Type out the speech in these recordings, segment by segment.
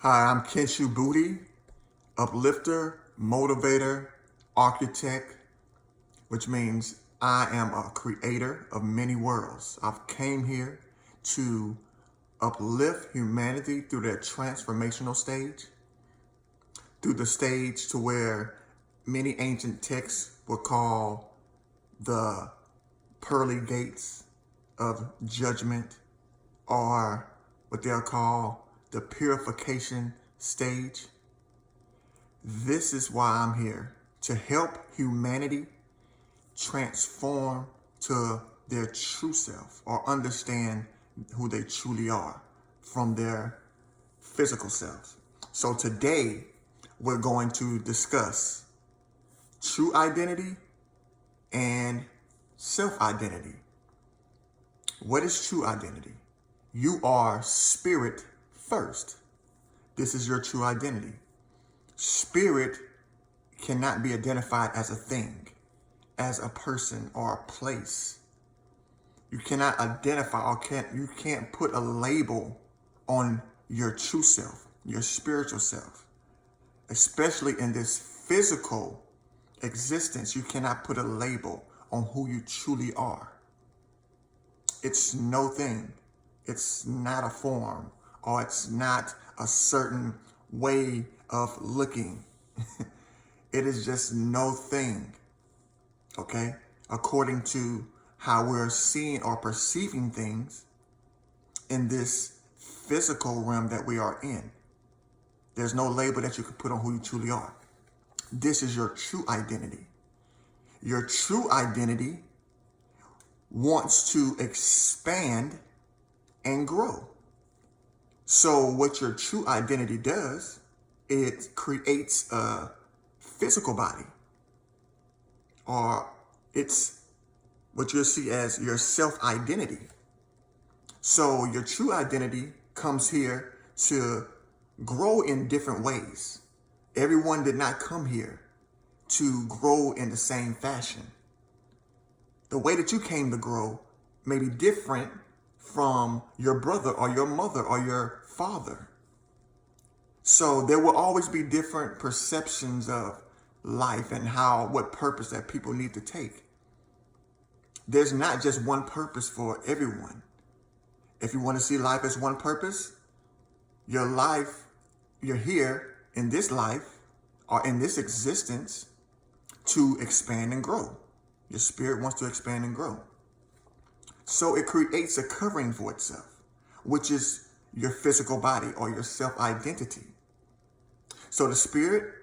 Hi, I'm Kenshu Booty, uplifter, motivator, architect, which means I am a creator of many worlds. I've came here to uplift humanity through their transformational stage, through the stage to where many ancient texts would call the pearly gates of judgment, or what they'll call the purification stage. This is why I'm here, to help humanity transform to their true self, or understand who they truly are from their physical selves. So today we're going to discuss true identity and self-identity. What is true identity? You are spirit first. This is your true identity. Spirit cannot be identified as a thing, as a person, or a place. You cannot identify, or you can't put a label on your true self, your spiritual self. Especially in this physical existence, you cannot put a label on who you truly are. It's no thing. It's not a form, or it's not a certain way of looking. It is just no thing, okay? According to how we're seeing or perceiving things in this physical realm that we are in. There's no label that you can put on who you truly are. This is your true identity. Your true identity wants to expand and grow. So what your true identity does, it creates a physical body, or it's what you'll see as your self-identity. So your true identity comes here to grow in different ways. Everyone did not come here to grow in the same fashion. The way that you came to grow may be different from your brother or your mother or your father. So there will always be different perceptions of life and what purpose that people need to take. There's not just one purpose for everyone. If you want to see life as one purpose, your life, you're here in this life or in this existence to expand and grow. Your spirit wants to expand and grow. So it creates a covering for itself, which is your physical body or your self-identity. So the spirit,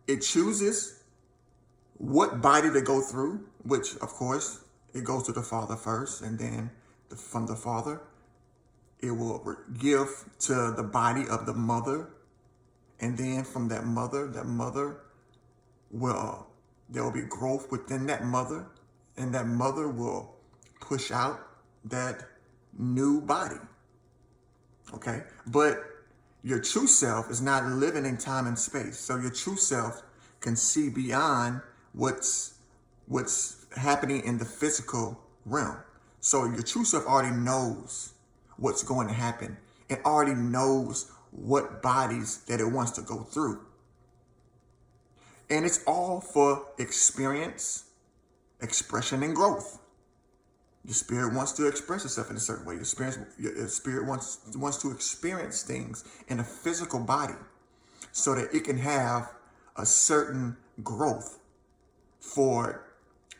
it chooses what body to go through, which of course it goes to the Father first, and then from the Father, it will give to the body of the mother. And then from that mother there will be growth within that mother, and that mother will push out that new body. Okay? But your true self is not living in time and space. So your true self can see beyond what's happening in the physical realm. So your true self already knows what's going to happen. It already knows what bodies that it wants to go through. And it's all for experience, expression, and growth. Your spirit wants to express itself in a certain way. Your spirit wants to experience things in a physical body so that it can have a certain growth for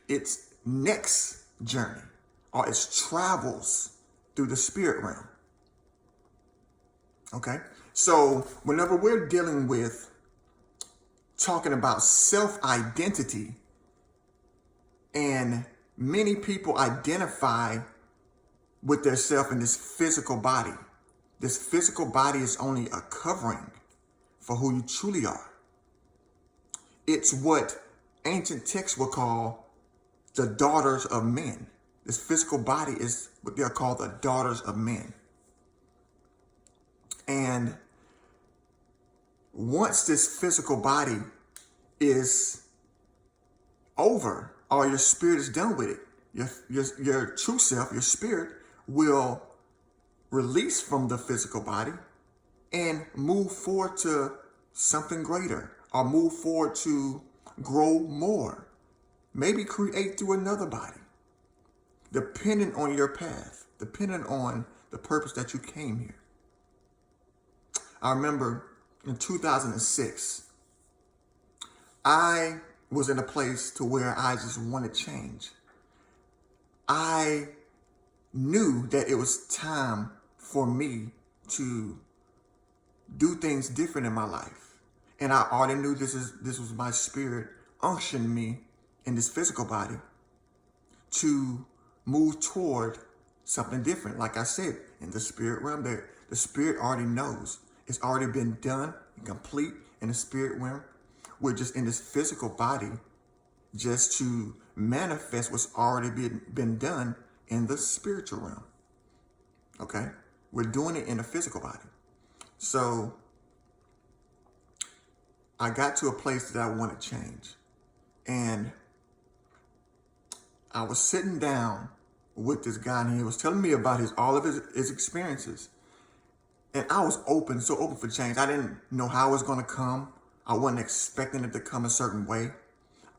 its next journey or its travels through the spirit realm. Okay? So whenever we're dealing with talking about self-identity, and many people identify with their self in this physical body. This physical body is only a covering for who you truly are. It's what ancient texts would call the daughters of men. This physical body is what they're called the daughters of men. And once this physical body is over, or your spirit is done with it, your true self, your spirit, will release from the physical body and move forward to something greater, or move forward to grow more. Maybe create through another body, depending on your path, depending on the purpose that you came here. I remember in 2006, I was in a place to where I just wanted change. I knew that it was time for me to do things different in my life. And I already knew this was my spirit unctioning me in this physical body to move toward something different. Like I said, in the spirit realm, the spirit already knows. It's already been done and complete in the spirit realm. We're just in this physical body just to manifest what's already been done in the spiritual realm. Okay? We're doing it in the physical body. So I got to a place that I wanted to change. And I was sitting down with this guy, and he was telling me about all of his experiences. And I was so open for change. I didn't know how it was going to come. I wasn't expecting it to come a certain way.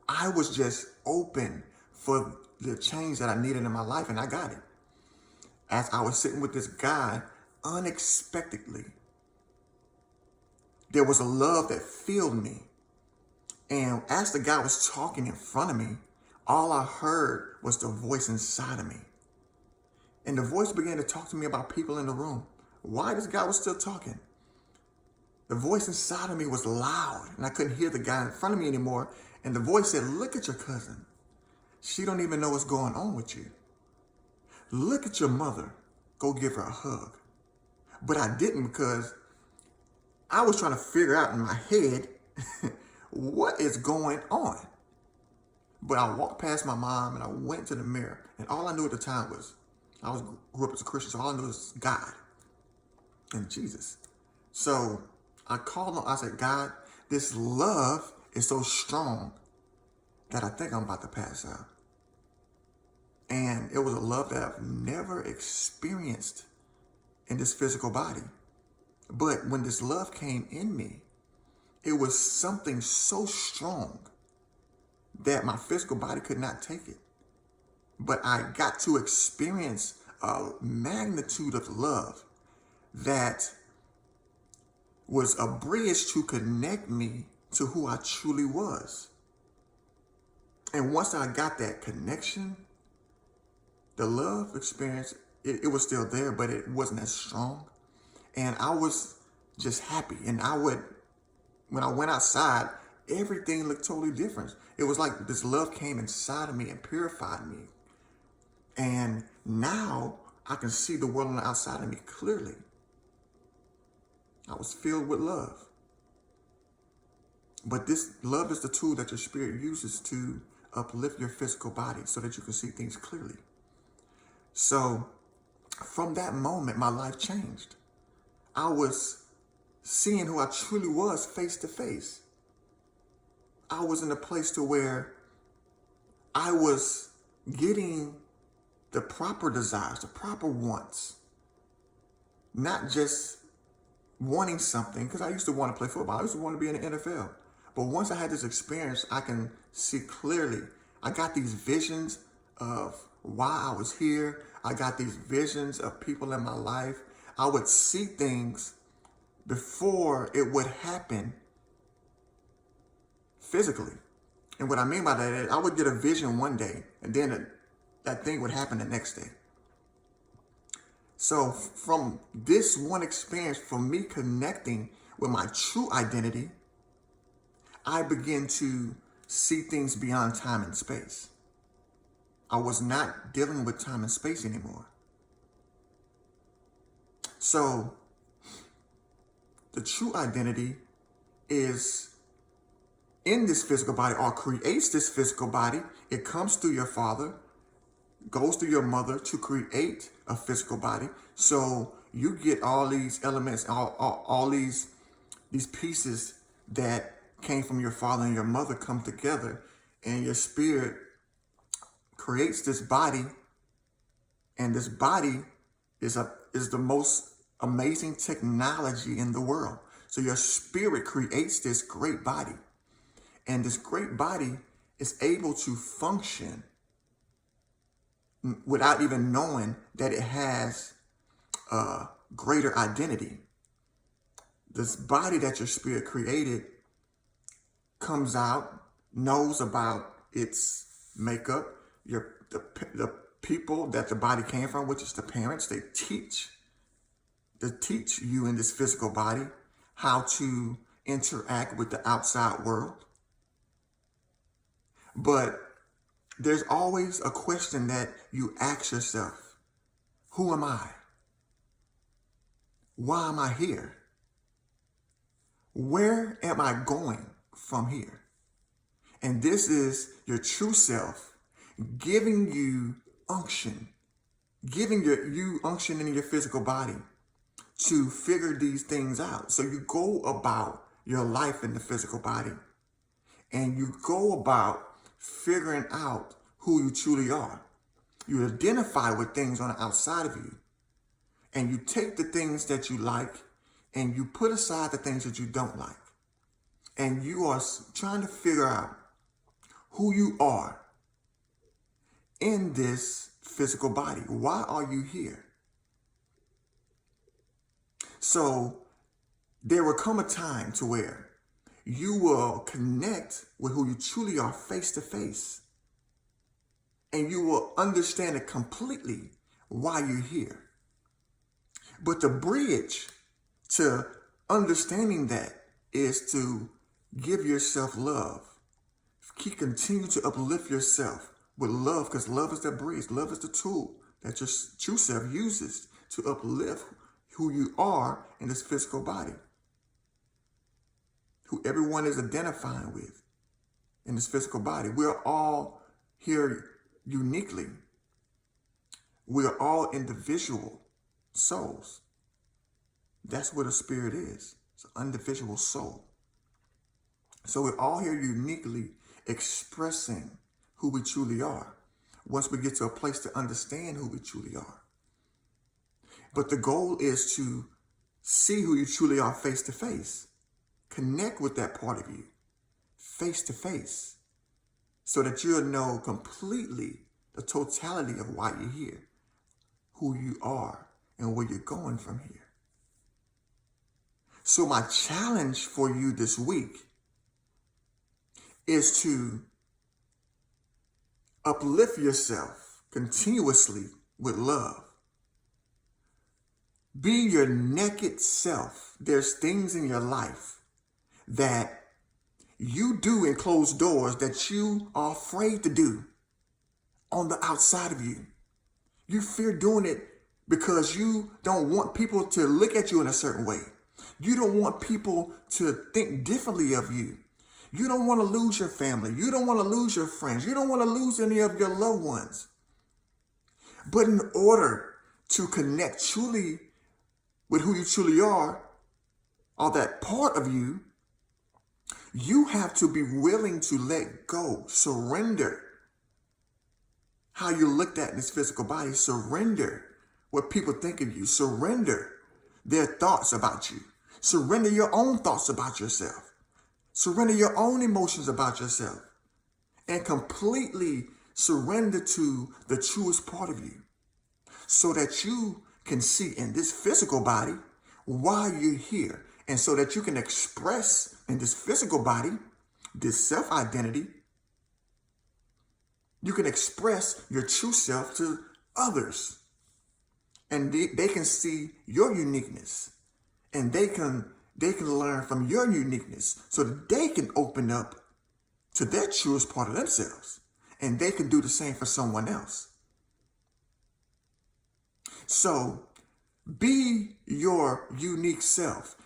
I was just open for the change that I needed in my life, and I got it. As I was sitting with this guy, unexpectedly, there was a love that filled me. And as the guy was talking in front of me, all I heard was the voice inside of me. And the voice began to talk to me about people in the room. Why this guy was still talking? The voice inside of me was loud, and I couldn't hear the guy in front of me anymore. And the voice said, "Look at your cousin. She don't even know what's going on with you. Look at your mother. Go give her a hug." But I didn't, because I was trying to figure out in my head what is going on. But I walked past my mom and I went to the mirror, and all I knew at the time was grew up as a Christian, so all I knew was God and Jesus. So I called him. I said, "God, this love is so strong that I think I'm about to pass out." And it was a love that I've never experienced in this physical body. But when this love came in me, it was something so strong that my physical body could not take it. But I got to experience a magnitude of love that was a bridge to connect me to who I truly was. And once I got that connection, the love experience, it was still there, but it wasn't as strong. And I was just happy. And when I went outside, everything looked totally different. It was like this love came inside of me and purified me. And now I can see the world on the outside of me clearly. I was filled with love. But this love is the tool that your spirit uses to uplift your physical body so that you can see things clearly. So from that moment, my life changed. I was seeing who I truly was face to face. I was in a place to where I was getting the proper desires, the proper wants, not just wanting something, because I used to want to play football. I used to want to be in the NFL. But once I had this experience, I can see clearly. I got these visions of why I was here. I got these visions of people in my life. I would see things before it would happen physically. And what I mean by that is I would get a vision one day, and then that thing would happen the next day. So from this one experience, for me connecting with my true identity, I began to see things beyond time and space. I was not dealing with time and space anymore. So the true identity is in this physical body, or creates this physical body. It comes through your father, goes through your mother to create a physical body. So you get all these elements, all these pieces that came from your father and your mother come together, and your spirit creates this body. And this body is the most amazing technology in the world. So your spirit creates this great body. And this great body is able to function without even knowing that it has a greater identity. This body that your spirit created comes out, knows about its makeup, the people that the body came from, which is the parents. They teach you in this physical body how to interact with the outside world. But there's always a question that you ask yourself: who am I? Why am I here? Where am I going from here? And this is your true self giving you unction, giving you unction in your physical body to figure these things out. So you go about your life in the physical body and you go about figuring out who you truly are. You identify with things on the outside of you and you take the things that you like and you put aside the things that you don't like. And you are trying to figure out who you are in this physical body. Why are you here? So there will come a time to where you will connect with who you truly are face to face. And you will understand it completely why you're here. But the bridge to understanding that is to give yourself love. Continue to uplift yourself with love, because love is the bridge. Love is the tool that your true self uses to uplift who you are in this physical body, who everyone is identifying with in this physical body. We're all here uniquely. We're all individual souls. That's what a spirit is. It's an individual soul. So we're all here uniquely expressing who we truly are once we get to a place to understand who we truly are. But the goal is to see who you truly are face to face. Connect with that part of you face to face so that you'll know completely the totality of why you're here, who you are, and where you're going from here. So my challenge for you this week is to uplift yourself continuously with love. Be your naked self. There's things in your life that you do in closed doors that you are afraid to do on the outside of you. You fear doing it because you don't want people to look at you in a certain way. You don't want people to think differently of you. You don't want to lose your family. You don't want to lose your friends. You don't want to lose any of your loved ones. But in order to connect truly with who you truly are, or that part of you, you have to be willing to let go, surrender how you're looked at in this physical body, surrender what people think of you, surrender their thoughts about you, surrender your own thoughts about yourself, surrender your own emotions about yourself, and completely surrender to the truest part of you so that you can see in this physical body why you're here, and so that you can express in this physical body, this self-identity. You can express your true self to others, and they can see your uniqueness, and they can learn from your uniqueness so that they can open up to their truest part of themselves, and they can do the same for someone else. So be your unique self.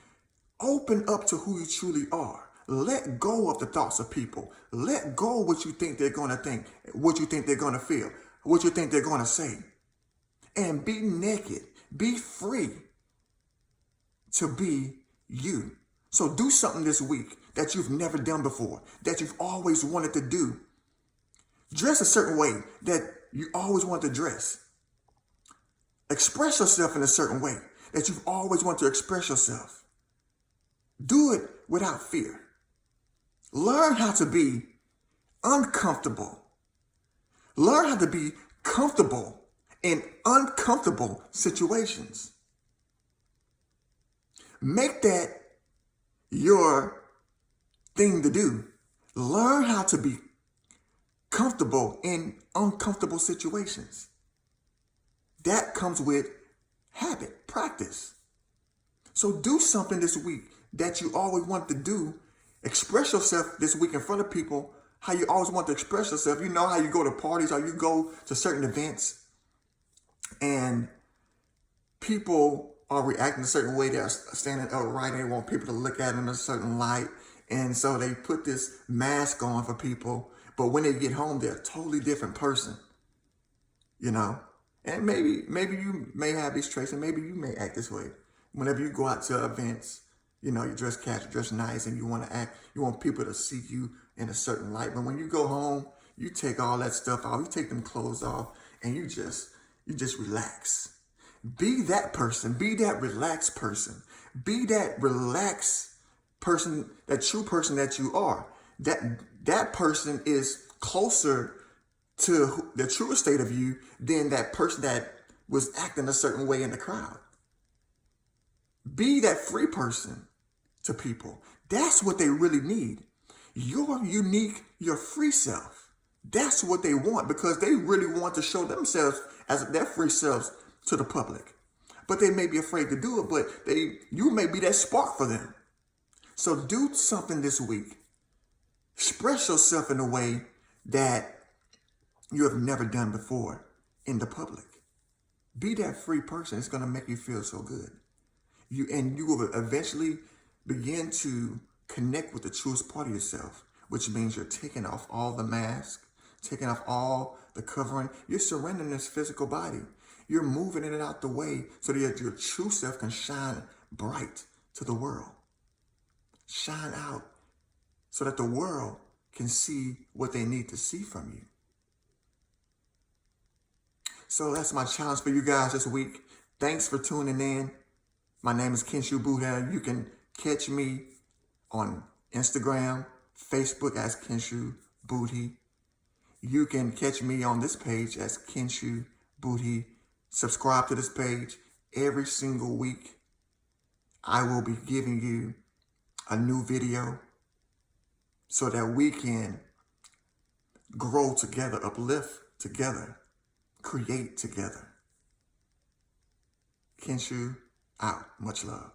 Open up to who you truly are. Let go of the thoughts of people. Let go of what you think they're going to think, what you think they're going to feel, what you think they're going to say. And be naked. Be free to be you. So do something this week that you've never done before, that you've always wanted to do. Dress a certain way that you always want to dress. Express yourself in a certain way that you've always wanted to express yourself. Do it without fear. Learn how to be uncomfortable. Learn how to be comfortable in uncomfortable situations. Make that your thing to do. Learn how to be comfortable in uncomfortable situations. That comes with habit, practice. So do something this week that you always want to do. Express yourself this week in front of people how you always want to express yourself. You know how you go to parties or you go to certain events and people are reacting a certain way. They're standing upright and they want people to look at them in a certain light. And so they put this mask on for people. But when they get home, they're a totally different person, you know? And maybe you may have these traits and maybe you may act this way. Whenever you go out to events, you know, you dress casual, dress nice, and you want people to see you in a certain light. But when you go home, you take all that stuff off, you take them clothes off, and you just relax. Be that person, be that relaxed person, be that relaxed person, that true person that you are. That person is closer to the truest state of you than that person that was acting a certain way in the crowd. Be that free person to people. That's what they really need. Your unique, your free self. That's what they want because they really want to show themselves as their free selves to the public. But they may be afraid to do it, but you may be that spark for them. So do something this week. Express yourself in a way that you have never done before in the public. Be that free person. It's going to make you feel so good. You will eventually begin to connect with the truest part of yourself, which means you're taking off all the mask, taking off all the covering. You're surrendering this physical body. You're moving it out the way so that your true self can shine bright to the world. Shine out so that the world can see what they need to see from you. So that's my challenge for you guys this week. Thanks for tuning in. My name is Kenshu Buddha. You can catch me on Instagram, Facebook as Kenshu Buddhi. You can catch me on this page as Kenshu Buddhi. Subscribe to this page. Every single week, I will be giving you a new video so that we can grow together, uplift together, create together. Kenshu out. Much love.